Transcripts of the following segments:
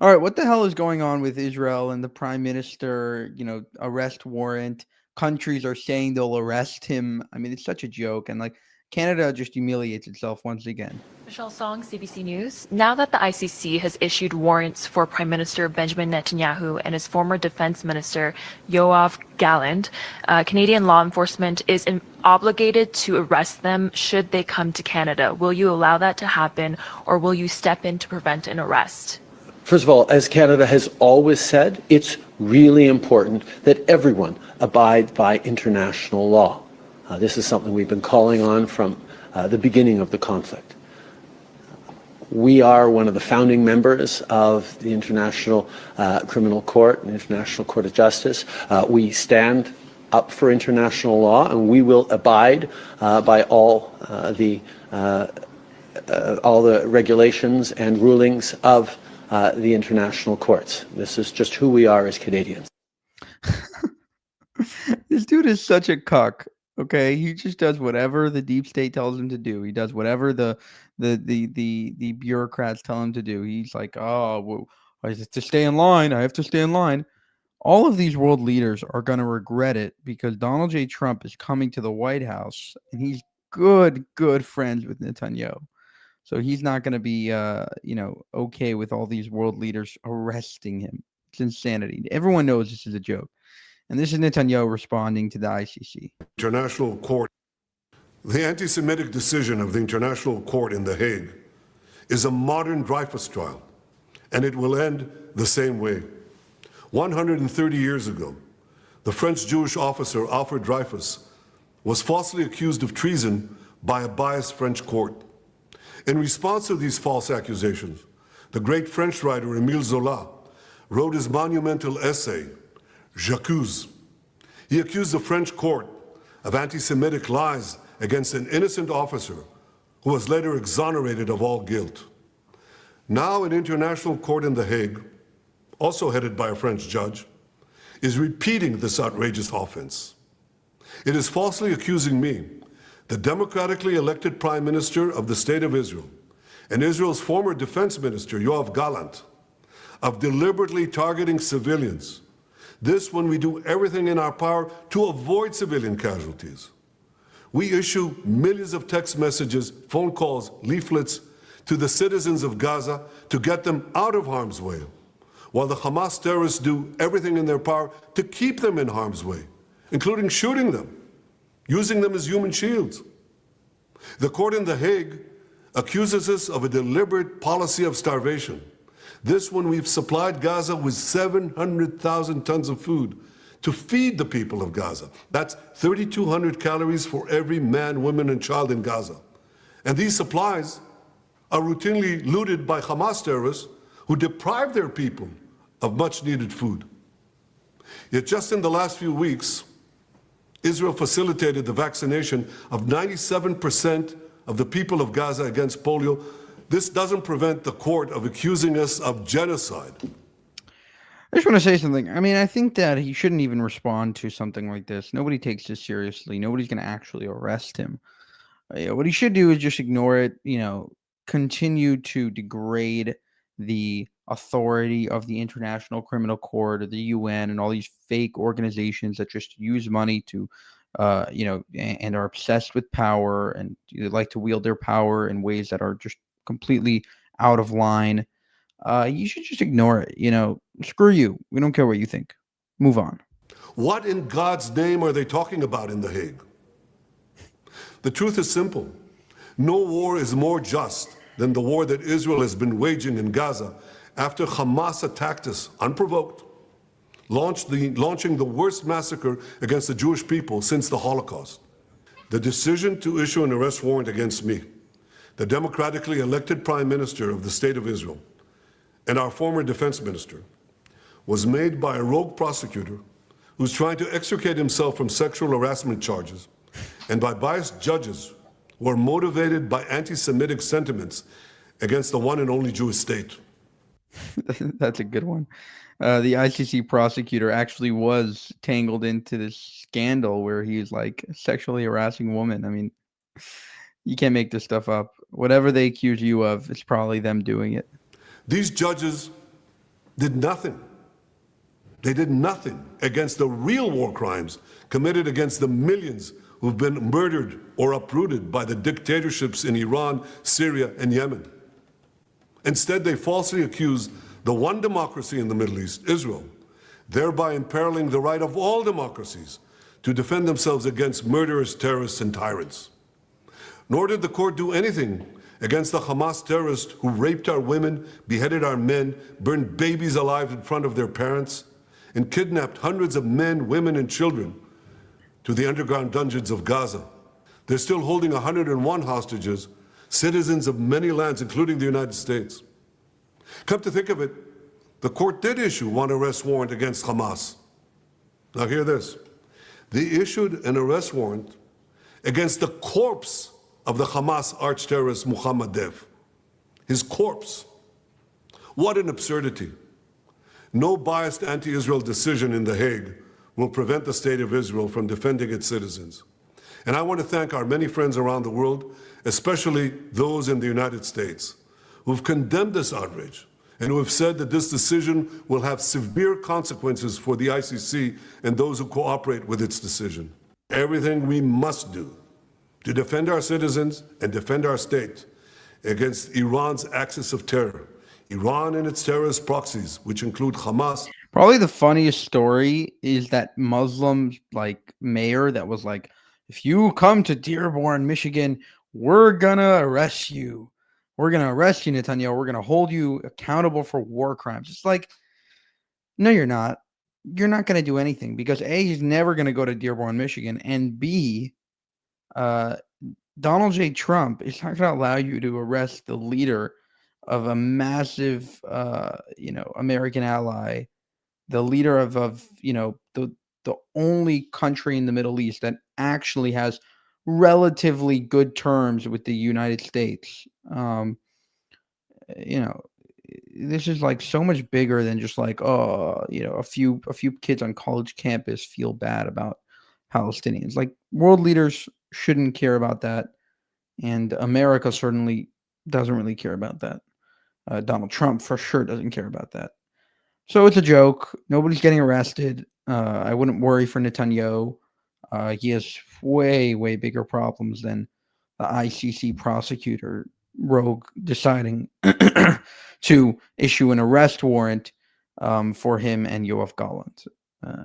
All right, what the hell is going on with Israel and the prime minister, arrest warrant? Countries are saying they'll arrest him. I mean, it's such a joke. And like Canada just humiliates itself once again. Michelle Song, CBC News. Now that the ICC has issued warrants for Prime Minister Benjamin Netanyahu and his former Defense Minister Yoav Gallant, Canadian law enforcement is obligated to arrest them should they come to Canada. Will you allow that to happen, or will you step in to prevent an arrest? First of all, as Canada has always said, it's really important that everyone abide by international law. This is something we've been calling on from the beginning of the conflict. We are one of the founding members of the International Criminal Court and International Court of Justice. We stand up for international law, and we will abide by all the regulations and rulings of the international courts. This is just who we are as Canadians. This dude is such a cuck. Okay, he just does whatever the deep state tells him to do. He does whatever the bureaucrats tell him to do. He's like, oh, well, I have to stay in line. I have to stay in line. All of these world leaders are going to regret it because Donald J. Trump is coming to the White House, and he's good friends with Netanyahu. So he's not going to be, okay with all these world leaders arresting him. It's insanity. Everyone knows this is a joke. And this is Netanyahu responding to the ICC. International Court. The anti-Semitic decision of the International Court in The Hague is a modern Dreyfus trial, and it will end the same way. 130 years ago, the French Jewish officer Alfred Dreyfus was falsely accused of treason by a biased French court. In response to these false accusations, the great French writer Émile Zola wrote his monumental essay, J'accuse. He accused the French court of anti-Semitic lies against an innocent officer who was later exonerated of all guilt. Now an international court in The Hague, also headed by a French judge, is repeating this outrageous offense. It is falsely accusing me, the democratically elected Prime Minister of the State of Israel, and Israel's former Defense Minister, Yoav Gallant, of deliberately targeting civilians. This when we do everything in our power to avoid civilian casualties. We issue millions of text messages, phone calls, leaflets to the citizens of Gaza to get them out of harm's way, while the Hamas terrorists do everything in their power to keep them in harm's way, including shooting them, using them as human shields. The court in The Hague accuses us of a deliberate policy of starvation. This when we've supplied Gaza with 700,000 tons of food to feed the people of Gaza. That's 3,200 calories for every man, woman, and child in Gaza. And these supplies are routinely looted by Hamas terrorists who deprive their people of much-needed food. Yet just in the last few weeks, Israel facilitated the vaccination of 97% of the people of Gaza against polio. This doesn't prevent the court of accusing us of genocide. I just want to say something. I mean, I think that he shouldn't even respond to something like this. Nobody takes this seriously. Nobody's going to actually arrest him. What he should do is just ignore it, continue to degrade the authority of the International Criminal Court or the UN and all these fake organizations that just use money to, and are obsessed with power and like to wield their power in ways that are just completely out of line. You should just ignore it. Screw you. We don't care what you think. Move on. What in God's name are they talking about in The Hague? The truth is simple. No war is more just than the war that Israel has been waging in Gaza after Hamas attacked us unprovoked, launching the worst massacre against the Jewish people since the Holocaust. The decision to issue an arrest warrant against me, the democratically elected Prime Minister of the State of Israel, and our former defense minister, was made by a rogue prosecutor who's trying to extricate himself from sexual harassment charges, and by biased judges who are motivated by anti-Semitic sentiments against the one and only Jewish state. That's a good one. The ICC prosecutor actually was tangled into this scandal where he's like sexually harassing a woman. I mean, you can't make this stuff up. Whatever they accuse you of, it's probably them doing it. These judges did nothing. They did nothing against the real war crimes committed against the millions who've been murdered or uprooted by the dictatorships in Iran, Syria, and Yemen. Instead, they falsely accuse the one democracy in the Middle East, Israel, thereby imperiling the right of all democracies to defend themselves against murderous terrorists and tyrants. Nor did the court do anything against the Hamas terrorists who raped our women, beheaded our men, burned babies alive in front of their parents, and kidnapped hundreds of men, women, and children to the underground dungeons of Gaza. They're still holding 101 hostages, citizens of many lands, including the United States. Come to think of it, the court did issue one arrest warrant against Hamas. Now hear this. They issued an arrest warrant against the corpse of the Hamas arch-terrorist Mohammed Dev. His corpse. What an absurdity. No biased anti-Israel decision in The Hague will prevent the state of Israel from defending its citizens. And I want to thank our many friends around the world, especially those in the United States, who've condemned this outrage and who have said that this decision will have severe consequences for the ICC and those who cooperate with its decision. Everything we must do to defend our citizens and defend our state against Iran's axis of terror, Iran and its terrorist proxies, which include Hamas. Probably the funniest story is that Muslim mayor that was like, if you come to Dearborn, Michigan, we're gonna arrest you. We're gonna arrest you, Netanyahu. We're gonna hold you accountable for war crimes. It's like, no, you're not. You're not gonna do anything because A, he's never gonna go to Dearborn, Michigan, and B, Donald J. Trump is not gonna allow you to arrest the leader of a massive, American ally, the leader of the only country in the Middle East that actually has relatively good terms with the United States. This is like so much bigger than just like, a few kids on college campus feel bad about Palestinians. Like, world leaders shouldn't care about that, and America certainly doesn't really care about that. Donald Trump for sure doesn't care about that. So it's a joke. Nobody's getting arrested. I wouldn't worry for Netanyahu. He has way, way bigger problems than the ICC prosecutor rogue deciding to issue an arrest warrant for him and Yoav Gallant.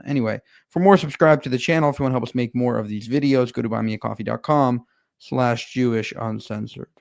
Anyway, for more, subscribe to the channel. If you want to help us make more of these videos, go to buymeacoffee.com/JewishUncensored.